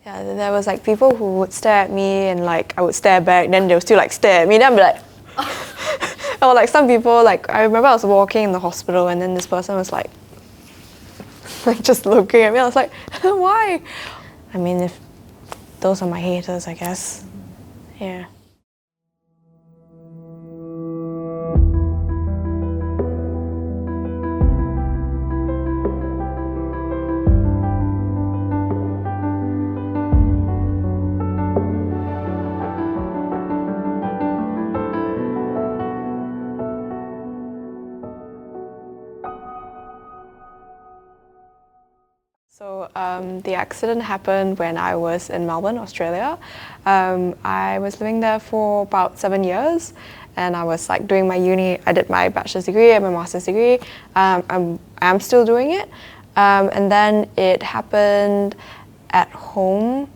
Yeah, there was like people who would stare at me and like I would stare back, then they would still like stare at me, then I'd be like, or like some people, like I remember I was walking in the hospital and then this person was like just looking at me. I was like, why? I mean, if those are my haters, I guess. Yeah. So the accident happened when I was in Melbourne, Australia. I was living there for about 7 years, and I was like doing my uni. I did my bachelor's degree and my master's degree. I'm still doing it, and then it happened at home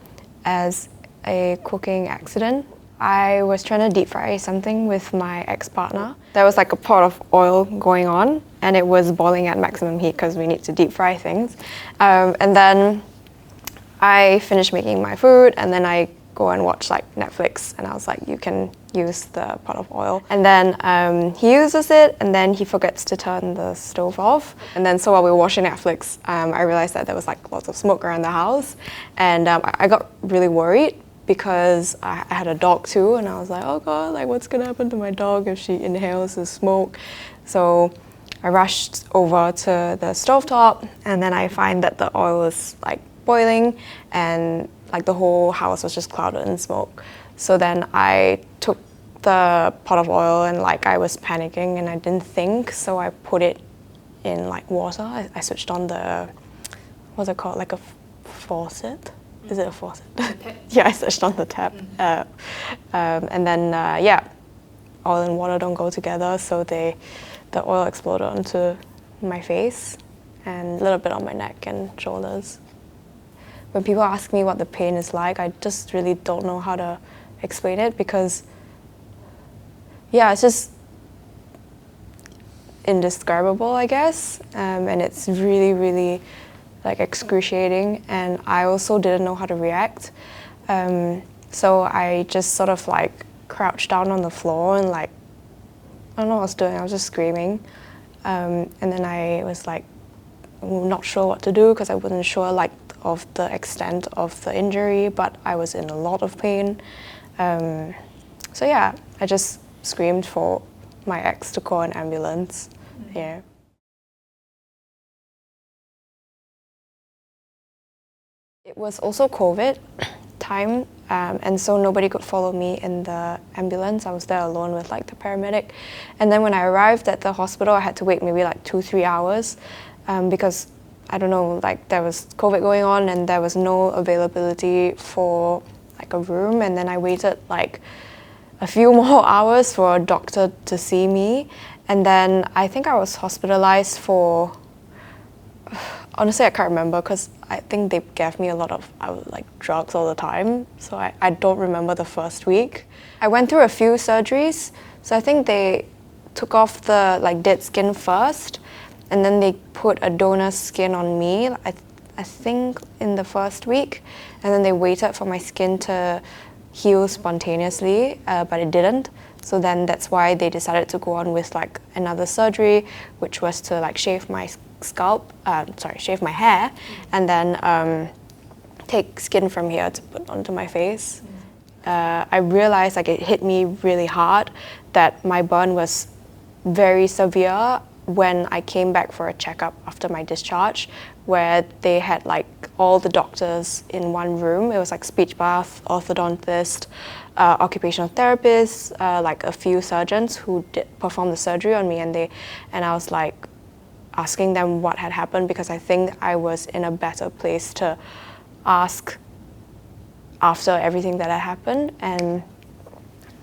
as a cooking accident. I was trying to deep fry something with my ex-partner. There was like a pot of oil going on and it was boiling at maximum heat because we need to deep fry things. And then I finished making my food and then I go and watch like Netflix and I was like, you can use the pot of oil. And then he uses it and then he forgets to turn the stove off. And then so while we were watching Netflix, I realized that there was like lots of smoke around the house and I got really worried because I had a dog too and I was like, oh god, like what's gonna happen to my dog if she inhales the smoke? So I rushed over to the stovetop and then I find that the oil was like boiling and like the whole house was just clouded in smoke. So then I took the pot of oil and like I was panicking and I didn't think, so I put it in like water. I switched on the, what's it called, like a faucet? Is it a faucet? Yeah, I switched on the tap. And then, yeah, oil and water don't go together, so the oil exploded onto my face and a little bit on my neck and shoulders. When people ask me what the pain is like, I just really don't know how to explain it because, yeah, it's just indescribable, I guess, and it's really, really like excruciating, and I also didn't know how to react. So I just sort of like crouched down on the floor and like, I don't know what I was doing, I was just screaming. And then I was like, not sure what to do because I wasn't sure like of the extent of the injury, but I was in a lot of pain. So yeah, I just screamed for my ex to call an ambulance. Yeah. It was also COVID time, and so nobody could follow me in the ambulance. I was there alone with like the paramedic. And then when I arrived at the hospital, I had to wait maybe like 2-3 hours because I don't know, like there was COVID going on and there was no availability for like a room. And then I waited like a few more hours for a doctor to see me. And then I think I was hospitalized for, honestly, I can't remember because I think they gave me a lot of like drugs all the time. So I don't remember the first week. I went through a few surgeries. So I think they took off the like dead skin first, and then they put a donor skin on me, I think in the first week. And then they waited for my skin to heal spontaneously, but it didn't. So then that's why they decided to go on with like another surgery, which was to like shave my shave my hair, and then take skin from here to put onto my face. I realized like it hit me really hard that my burn was very severe when I came back for a checkup after my discharge, where they had like all the doctors in one room. It was like speech path, orthodontist, occupational therapists, like a few surgeons who did perform the surgery on me, and I was like asking them what had happened because I think I was in a better place to ask after everything that had happened, and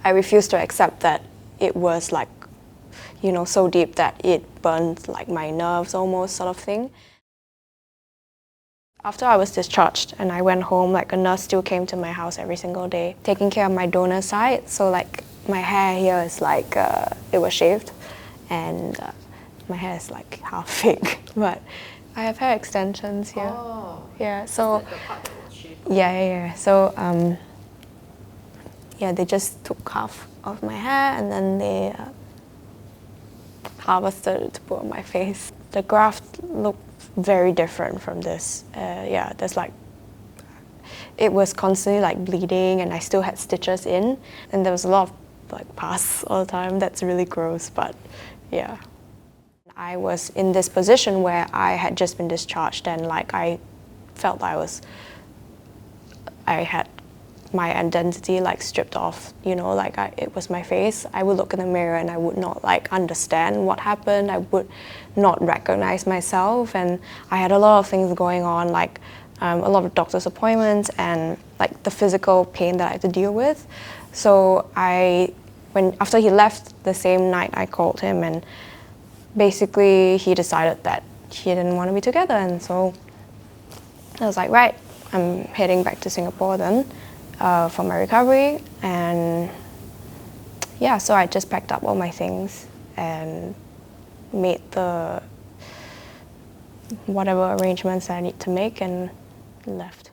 I refused to accept that it was like, you know, so deep that it burned like my nerves almost, sort of thing. After I was discharged and I went home, like a nurse still came to my house every single day, taking care of my donor side. So like my hair here is like, it was shaved, and my hair is like half fake, but I have hair extensions here. Oh. Yeah, so The part that was shaved Yeah. So, yeah, they just took half of my hair and then they harvested it to put on my face. The graft looked very different from this. Yeah, there's like, it was constantly like bleeding and I still had stitches in and there was a lot of like pus all the time. That's really gross, but yeah. I was in this position where I had just been discharged and like I felt I had my identity like stripped off, you know, like it was my face. I would look in the mirror and I would not like understand what happened. I would not recognize myself and I had a lot of things going on, like a lot of doctor's appointments and like the physical pain that I had to deal with. So after he left the same night, I called him and basically he decided that he didn't want to be together, and so I was like, right, I'm heading back to Singapore then for my recovery. And yeah, so I just packed up all my things and made the whatever arrangements I need to make and left.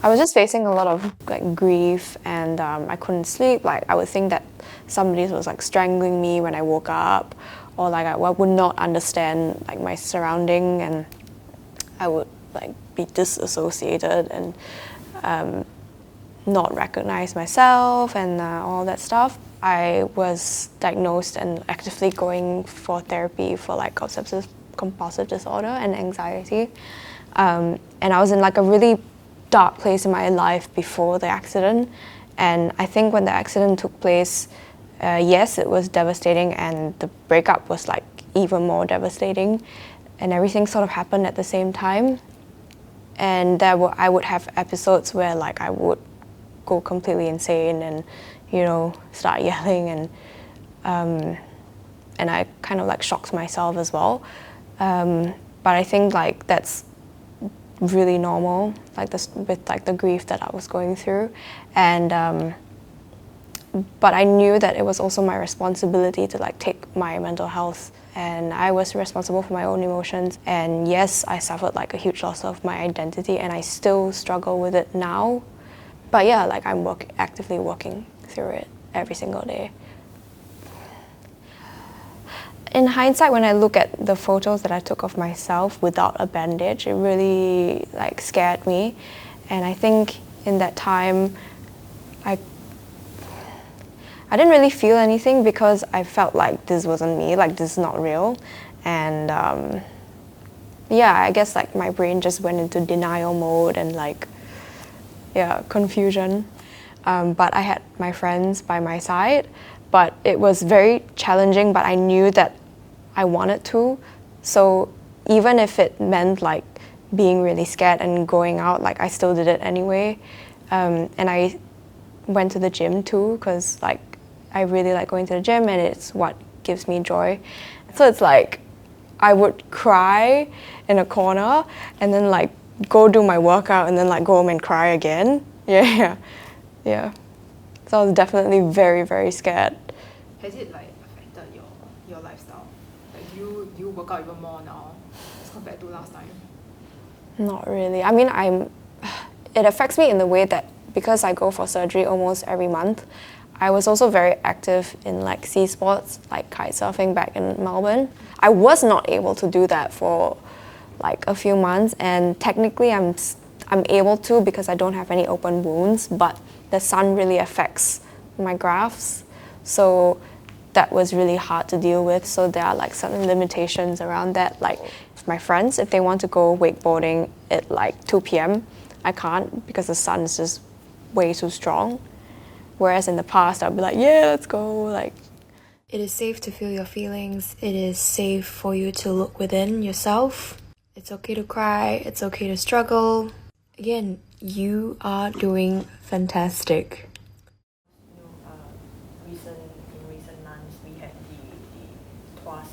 I was just facing a lot of like grief and I couldn't sleep. Like I would think that somebody was like strangling me when I woke up, or like I would not understand like my surrounding and I would like be disassociated and not recognize myself and all that stuff. I was diagnosed and actively going for therapy for like obsessive compulsive disorder and anxiety. And I was in like a really dark place in my life before the accident. And I think when the accident took place, yes, it was devastating, and the breakup was like even more devastating. And everything sort of happened at the same time. And I would have episodes where like I would go completely insane and, you know, start yelling and I kind of like shocked myself as well. But I think like that's really normal, like this with like the grief that I was going through, and but I knew that it was also my responsibility to like take my mental health, and I was responsible for my own emotions. And yes, I suffered like a huge loss of my identity, and I still struggle with it now. But yeah, like I'm actively working through it every single day. In hindsight, when I look at the photos that I took of myself without a bandage, it really like scared me. And I think in that time, I didn't really feel anything because I felt like this wasn't me, like this is not real. And yeah, I guess like my brain just went into denial mode and like, yeah, confusion. But I had my friends by my side, but it was very challenging, but I knew that I wanted to. So even if it meant like being really scared and going out, like I still did it anyway. And I went to the gym too, because like I really like going to the gym and it's what gives me joy. So it's like I would cry in a corner and then like go do my workout and then like go home and cry again. Yeah. So I was definitely very, very scared. Has it like affected your lifestyle? Like do you work out even more now as compared to last time? Not really. I mean, it affects me in the way that because I go for surgery almost every month, I was also very active in like sea sports, like kite surfing back in Melbourne. I was not able to do that for like a few months, and technically I'm able to because I don't have any open wounds, but the sun really affects my grafts. So that was really hard to deal with. So there are like certain limitations around that. Like my friends, if they want to go wakeboarding at like 2 p.m, I can't because the sun is just way too strong. Whereas in the past, I'd be like, yeah, let's go. Like, it is safe to feel your feelings. It is safe for you to look within yourself. It's okay to cry. It's okay to struggle. Again, you are doing fantastic. In recent months, we had the Tuas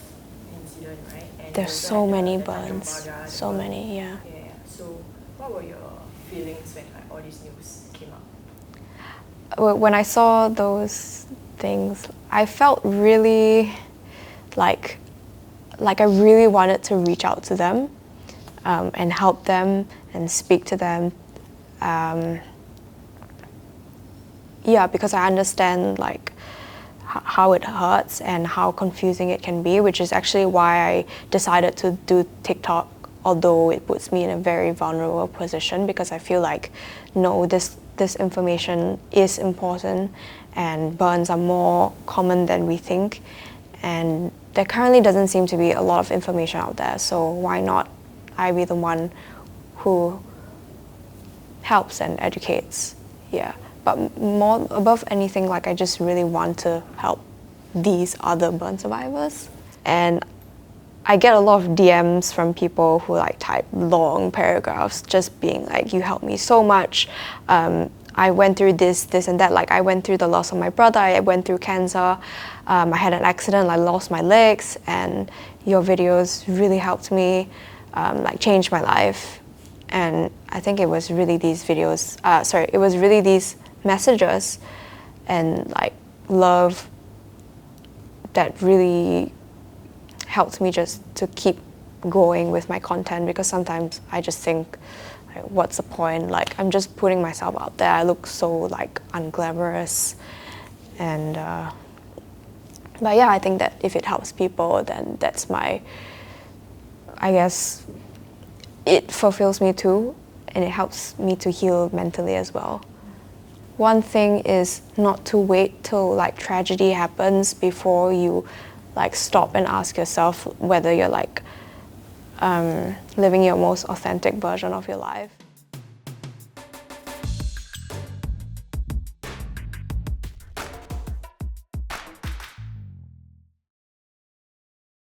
incident, right? And there's so many burns, so many, yeah. Yeah. So, what were your feelings when like all this news came up? when I saw those things, I felt really like I really wanted to reach out to them and help them and speak to them. Yeah, because I understand like how it hurts and how confusing it can be, which is actually why I decided to do TikTok, although it puts me in a very vulnerable position, because I feel like, no, this information is important and burns are more common than we think, and there currently doesn't seem to be a lot of information out there, so why not I be the one who helps and educates. Yeah, but more above anything, like I just really want to help these other burn survivors. And I get a lot of DMs from people who like type long paragraphs just being like, you helped me so much. I went through this and that. Like I went through the loss of my brother, I went through cancer, I had an accident, I lost my legs, and your videos really helped me, like changed my life. And I think it was really these videos, it was really these messages and like love that really helped me just to keep going with my content, because sometimes I just think, like, what's the point? Like, I'm just putting myself out there. I look so like unglamorous, and but yeah, I think that if it helps people, then that's my, I guess, it fulfills me too, and it helps me to heal mentally as well. One thing is not to wait till like tragedy happens before you like stop and ask yourself whether you're like living your most authentic version of your life.